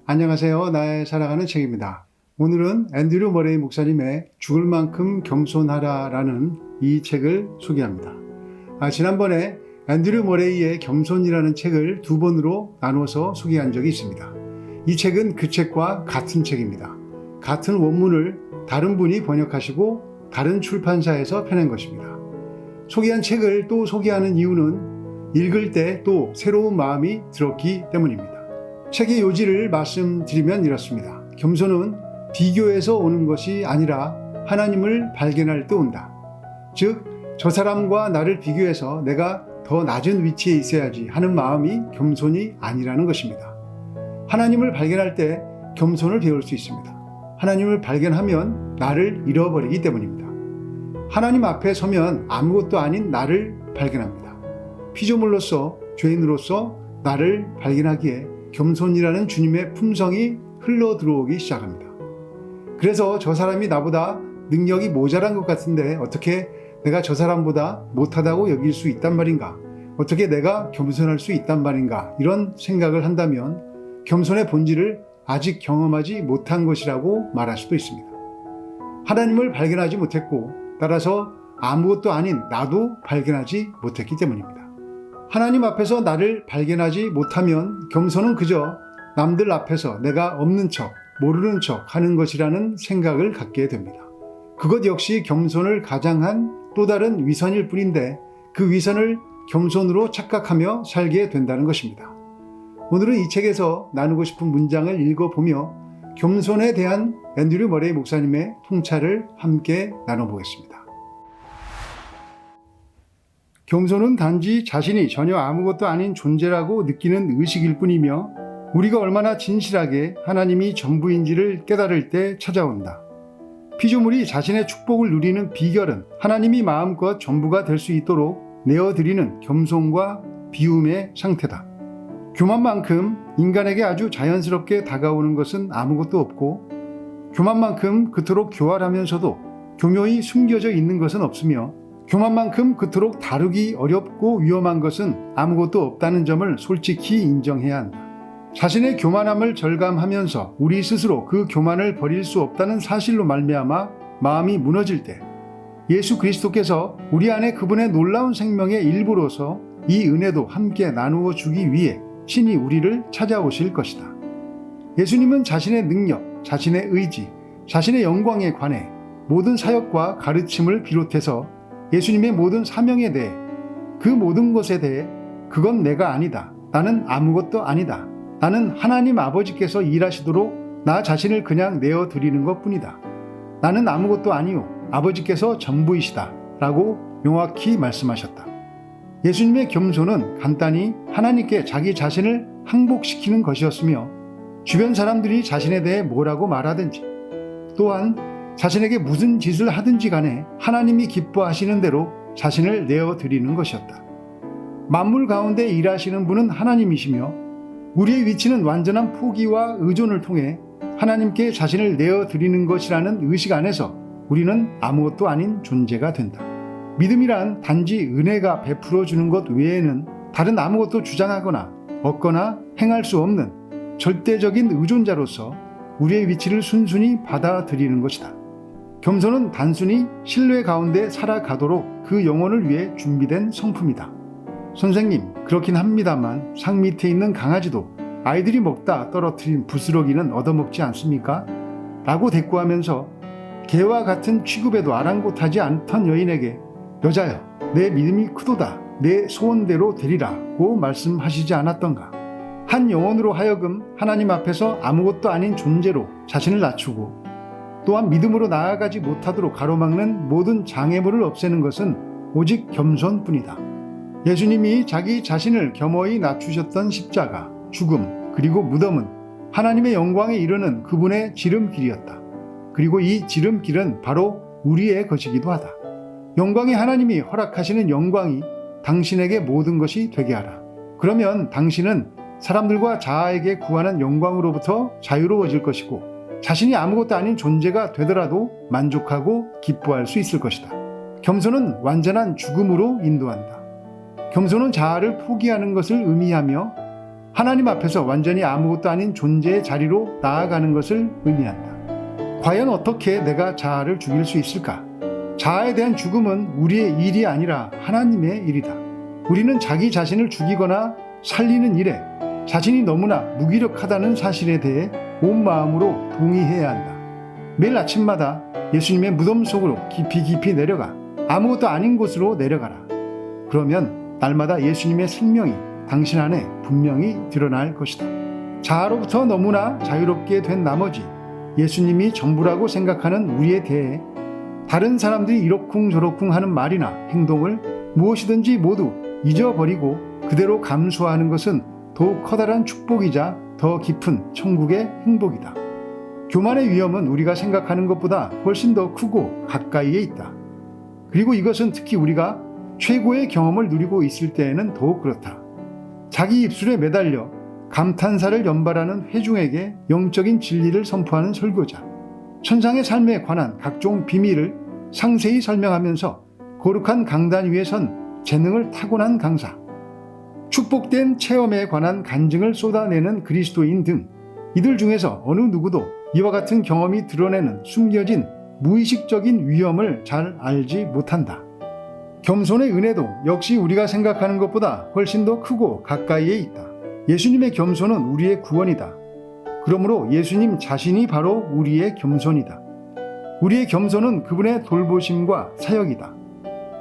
안녕하세요. 나의 살아가는 책입니다. 오늘은 앤드류 머레이 목사님의 죽을 만큼 겸손하라 라는 이 책을 소개합니다. 지난번에 앤드류 머레이의 겸손이라는 책을 두 번으로 나눠서 소개한 적이 있습니다. 이 책은 그 책과 같은 책입니다. 같은 원문을 다른 분이 번역하시고 다른 출판사에서 펴낸 것입니다. 소개한 책을 또 소개하는 이유는 읽을 때 또 새로운 마음이 들었기 때문입니다. 책의 요지를 말씀드리면 이렇습니다. 겸손은 비교에서 오는 것이 아니라 하나님을 발견할 때 온다. 즉, 저 사람과 나를 비교해서 내가 더 낮은 위치에 있어야지 하는 마음이 겸손이 아니라는 것입니다. 하나님을 발견할 때 겸손을 배울 수 있습니다. 하나님을 발견하면 나를 잃어버리기 때문입니다. 하나님 앞에 서면 아무것도 아닌 나를 발견합니다. 피조물로서, 죄인으로서 나를 발견하기에 겸손이라는 주님의 품성이 흘러 들어오기 시작합니다. 그래서 저 사람이 나보다 능력이 모자란 것 같은데 어떻게 내가 저 사람보다 못하다고 여길 수 있단 말인가? 어떻게 내가 겸손할 수 있단 말인가? 이런 생각을 한다면 겸손의 본질을 아직 경험하지 못한 것이라고 말할 수도 있습니다. 하나님을 발견하지 못했고 따라서 아무것도 아닌 나도 발견하지 못했기 때문입니다. 하나님 앞에서 나를 발견하지 못하면 겸손은 그저 남들 앞에서 내가 없는 척, 모르는 척 하는 것이라는 생각을 갖게 됩니다. 그것 역시 겸손을 가장한 또 다른 위선일 뿐인데 그 위선을 겸손으로 착각하며 살게 된다는 것입니다. 오늘은 이 책에서 나누고 싶은 문장을 읽어보며 겸손에 대한 앤드류 머레이 목사님의 통찰을 함께 나눠보겠습니다. 겸손은 단지 자신이 전혀 아무것도 아닌 존재라고 느끼는 의식일 뿐이며 우리가 얼마나 진실하게 하나님이 전부인지를 깨달을 때 찾아온다. 피조물이 자신의 축복을 누리는 비결은 하나님이 마음껏 전부가 될 수 있도록 내어드리는 겸손과 비움의 상태다. 교만만큼 인간에게 아주 자연스럽게 다가오는 것은 아무것도 없고 교만만큼 그토록 교활하면서도 교묘히 숨겨져 있는 것은 없으며 교만만큼 그토록 다루기 어렵고 위험한 것은 아무것도 없다는 점을 솔직히 인정해야 한다. 자신의 교만함을 절감하면서 우리 스스로 그 교만을 버릴 수 없다는 사실로 말미암아 마음이 무너질 때 예수 그리스도께서 우리 안에 그분의 놀라운 생명의 일부로서 이 은혜도 함께 나누어 주기 위해 친히 우리를 찾아오실 것이다. 예수님은 자신의 능력, 자신의 의지, 자신의 영광에 관해 모든 사역과 가르침을 비롯해서 예수님의 모든 사명에 대해 그 모든 것에 대해 그건 내가 아니다. 나는 아무것도 아니다. 나는 하나님 아버지께서 일하시도록 나 자신을 그냥 내어드리는 것뿐이다. 나는 아무것도 아니요. 아버지께서 전부이시다. 라고 명확히 말씀하셨다. 예수님의 겸손은 간단히 하나님께 자기 자신을 항복시키는 것이었으며 주변 사람들이 자신에 대해 뭐라고 말하든지 또한 자신에게 무슨 짓을 하든지 간에 하나님이 기뻐하시는 대로 자신을 내어드리는 것이었다. 만물 가운데 일하시는 분은 하나님이시며 우리의 위치는 완전한 포기와 의존을 통해 하나님께 자신을 내어드리는 것이라는 의식 안에서 우리는 아무것도 아닌 존재가 된다. 믿음이란 단지 은혜가 베풀어 주는 것 외에는 다른 아무것도 주장하거나 얻거나 행할 수 없는 절대적인 의존자로서 우리의 위치를 순순히 받아들이는 것이다. 겸손은 단순히 신뢰 가운데 살아가도록 그 영혼을 위해 준비된 성품이다. 선생님, 그렇긴 합니다만 상 밑에 있는 강아지도 아이들이 먹다 떨어뜨린 부스러기는 얻어먹지 않습니까? 라고 대꾸하면서 개와 같은 취급에도 아랑곳하지 않던 여인에게 여자여, 내 믿음이 크도다. 내 소원대로 되리라 고 말씀하시지 않았던가? 한 영혼으로 하여금 하나님 앞에서 아무것도 아닌 존재로 자신을 낮추고 또한 믿음으로 나아가지 못하도록 가로막는 모든 장애물을 없애는 것은 오직 겸손뿐이다. 예수님이 자기 자신을 겸허히 낮추셨던 십자가, 죽음, 그리고 무덤은 하나님의 영광에 이르는 그분의 지름길이었다. 그리고 이 지름길은 바로 우리의 것이기도 하다. 영광의 하나님이 허락하시는 영광이 당신에게 모든 것이 되게 하라. 그러면 당신은 사람들과 자아에게 구하는 영광으로부터 자유로워질 것이고 자신이 아무것도 아닌 존재가 되더라도 만족하고 기뻐할 수 있을 것이다. 겸손은 완전한 죽음으로 인도한다. 겸손은 자아를 포기하는 것을 의미하며 하나님 앞에서 완전히 아무것도 아닌 존재의 자리로 나아가는 것을 의미한다. 과연 어떻게 내가 자아를 죽일 수 있을까? 자아에 대한 죽음은 우리의 일이 아니라 하나님의 일이다. 우리는 자기 자신을 죽이거나 살리는 일에 자신이 너무나 무기력하다는 사실에 대해 온 마음으로 동의해야 한다. 매일 아침마다 예수님의 무덤 속으로 깊이 내려가 아무것도 아닌 곳으로 내려가라. 그러면 날마다 예수님의 생명이 당신 안에 분명히 드러날 것이다. 자아로부터 너무나 자유롭게 된 나머지 예수님이 전부라고 생각하는 우리에 대해 다른 사람들이 이러쿵저러쿵 하는 말이나 행동을 무엇이든지 모두 잊어버리고 그대로 감수하는 것은 더욱 커다란 축복이자 더 깊은 천국의 행복이다. 교만의 위험은 우리가 생각하는 것보다 훨씬 더 크고 가까이에 있다. 그리고 이것은 특히 우리가 최고의 경험을 누리고 있을 때에는 더욱 그렇다. 자기 입술에 매달려 감탄사를 연발하는 회중에게 영적인 진리를 선포하는 설교자, 천상의 삶에 관한 각종 비밀을 상세히 설명하면서 거룩한 강단 위에 선 재능을 타고난 강사, 축복된 체험에 관한 간증을 쏟아내는 그리스도인 등 이들 중에서 어느 누구도 이와 같은 경험이 드러내는 숨겨진 무의식적인 위험을 잘 알지 못한다. 겸손의 은혜도 역시 우리가 생각하는 것보다 훨씬 더 크고 가까이에 있다. 예수님의 겸손은 우리의 구원이다. 그러므로 예수님 자신이 바로 우리의 겸손이다. 우리의 겸손은 그분의 돌보심과 사역이다.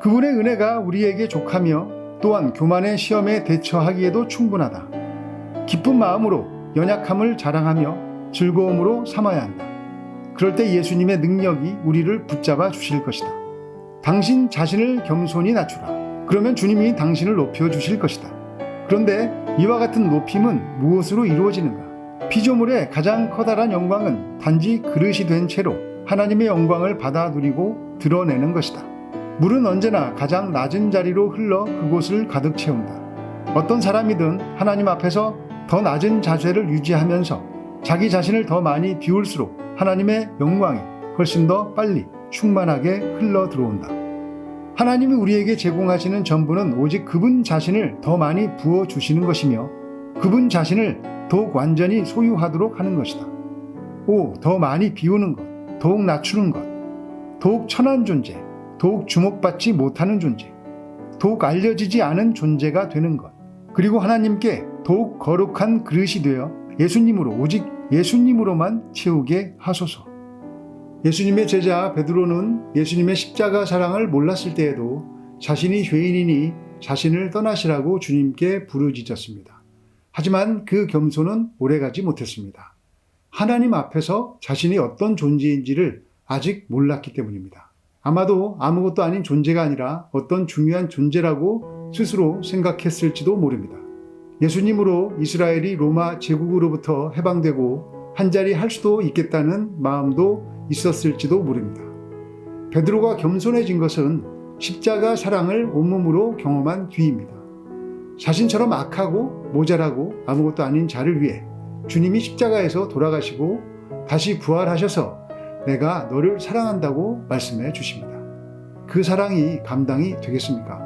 그분의 은혜가 우리에게 족하며 또한 교만의 시험에 대처하기에도 충분하다. 기쁜 마음으로 연약함을 자랑하며 즐거움으로 삼아야 한다. 그럴 때 예수님의 능력이 우리를 붙잡아 주실 것이다. 당신 자신을 겸손히 낮추라. 그러면 주님이 당신을 높여주실 것이다. 그런데 이와 같은 높임은 무엇으로 이루어지는가? 피조물의 가장 커다란 영광은 단지 그릇이 된 채로 하나님의 영광을 받아 누리고 드러내는 것이다. 물은 언제나 가장 낮은 자리로 흘러 그곳을 가득 채운다. 어떤 사람이든 하나님 앞에서 더 낮은 자세를 유지하면서 자기 자신을 더 많이 비울수록 하나님의 영광이 훨씬 더 빨리 충만하게 흘러 들어온다. 하나님이 우리에게 제공하시는 전부는 오직 그분 자신을 더 많이 부어주시는 것이며 그분 자신을 더욱 완전히 소유하도록 하는 것이다. 더 많이 비우는 것, 더욱 낮추는 것, 더욱 천한 존재, 더욱 주목받지 못하는 존재, 더욱 알려지지 않은 존재가 되는 것, 그리고 하나님께 더욱 거룩한 그릇이 되어 예수님으로, 오직 예수님으로만 채우게 하소서. 예수님의 제자 베드로는 예수님의 십자가 사랑을 몰랐을 때에도 자신이 죄인이니 자신을 떠나시라고 주님께 부르짖었습니다. 하지만 그 겸손은 오래가지 못했습니다. 하나님 앞에서 자신이 어떤 존재인지를 아직 몰랐기 때문입니다. 아마도 아무것도 아닌 존재가 아니라 어떤 중요한 존재라고 스스로 생각했을지도 모릅니다. 예수님으로 이스라엘이 로마 제국으로부터 해방되고 한자리 할 수도 있겠다는 마음도 있었을지도 모릅니다. 베드로가 겸손해진 것은 십자가 사랑을 온몸으로 경험한 뒤입니다. 자신처럼 악하고 모자라고 아무것도 아닌 자를 위해 주님이 십자가에서 돌아가시고 다시 부활하셔서 내가 너를 사랑한다고 말씀해 주십니다. 그 사랑이 감당이 되겠습니까?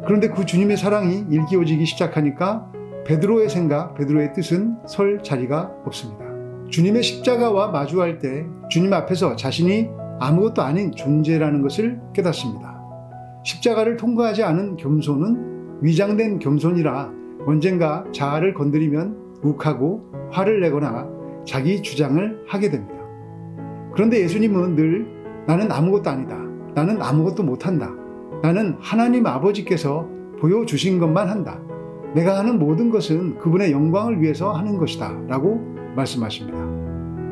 그런데 그 주님의 사랑이 일기워지기 시작하니까 베드로의 생각, 베드로의 뜻은 설 자리가 없습니다. 주님의 십자가와 마주할 때 주님 앞에서 자신이 아무것도 아닌 존재라는 것을 깨닫습니다. 십자가를 통과하지 않은 겸손은 위장된 겸손이라 언젠가 자아를 건드리면 욱하고 화를 내거나 자기 주장을 하게 됩니다. 그런데 예수님은 늘 나는 아무것도 아니다. 나는 아무것도 못한다. 나는 하나님 아버지께서 보여주신 것만 한다. 내가 하는 모든 것은 그분의 영광을 위해서 하는 것이다 라고 말씀하십니다.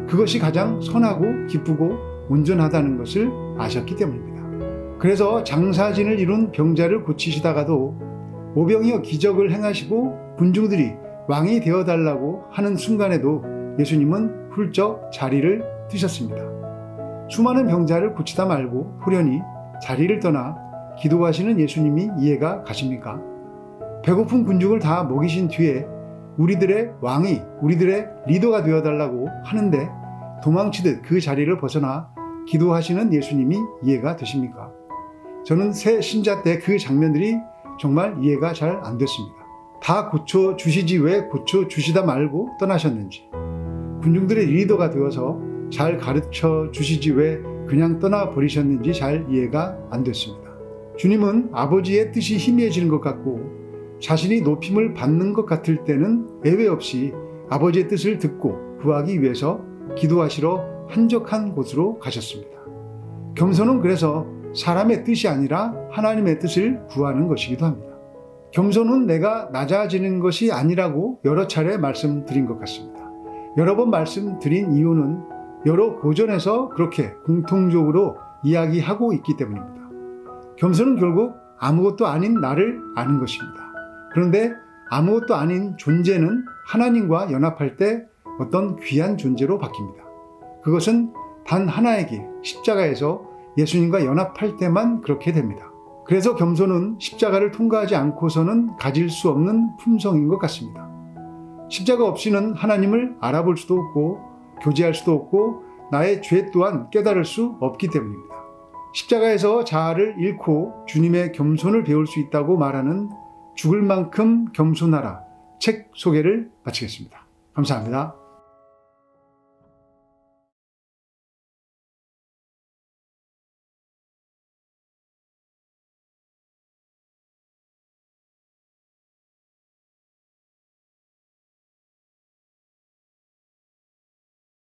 그것이 가장 선하고 기쁘고 온전하다는 것을 아셨기 때문입니다. 그래서 장사진을 이룬 병자를 고치시다가도 오병이어 기적을 행하시고 군중들이 왕이 되어달라고 하는 순간에도 예수님은 훌쩍 자리를 뜨셨습니다. 수많은 병자를 고치다 말고 후련히 자리를 떠나 기도하시는 예수님이 이해가 가십니까? 배고픈 군중을 다 먹이신 뒤에 우리들의 왕이 우리들의 리더가 되어달라고 하는데 도망치듯 그 자리를 벗어나 기도하시는 예수님이 이해가 되십니까? 저는 새 신자 때 그 장면들이 정말 이해가 잘 안 됐습니다. 다 고쳐주시지 왜 고쳐주시다 말고 떠나셨는지, 군중들의 리더가 되어서 잘 가르쳐 주시지 왜 그냥 떠나버리셨는지 잘 이해가 안 됐습니다. 주님은 아버지의 뜻이 희미해지는 것 같고 자신이 높임을 받는 것 같을 때는 예외 없이 아버지의 뜻을 듣고 구하기 위해서 기도하시러 한적한 곳으로 가셨습니다. 겸손은 그래서 사람의 뜻이 아니라 하나님의 뜻을 구하는 것이기도 합니다. 겸손은 내가 낮아지는 것이 아니라고 여러 차례 말씀드린 것 같습니다. 여러 번 말씀드린 이유는 여러 고전에서 그렇게 공통적으로 이야기하고 있기 때문입니다. 겸손은 결국 아무것도 아닌 나를 아는 것입니다. 그런데 아무것도 아닌 존재는 하나님과 연합할 때 어떤 귀한 존재로 바뀝니다. 그것은 단 하나의 길, 십자가에서 예수님과 연합할 때만 그렇게 됩니다. 그래서 겸손은 십자가를 통과하지 않고서는 가질 수 없는 품성인 것 같습니다. 십자가 없이는 하나님을 알아볼 수도 없고 교제할 수도 없고 나의 죄 또한 깨달을 수 없기 때문입니다. 십자가에서 자아를 잃고 주님의 겸손을 배울 수 있다고 말하는 죽을 만큼 겸손하라 책 소개를 마치겠습니다. 감사합니다.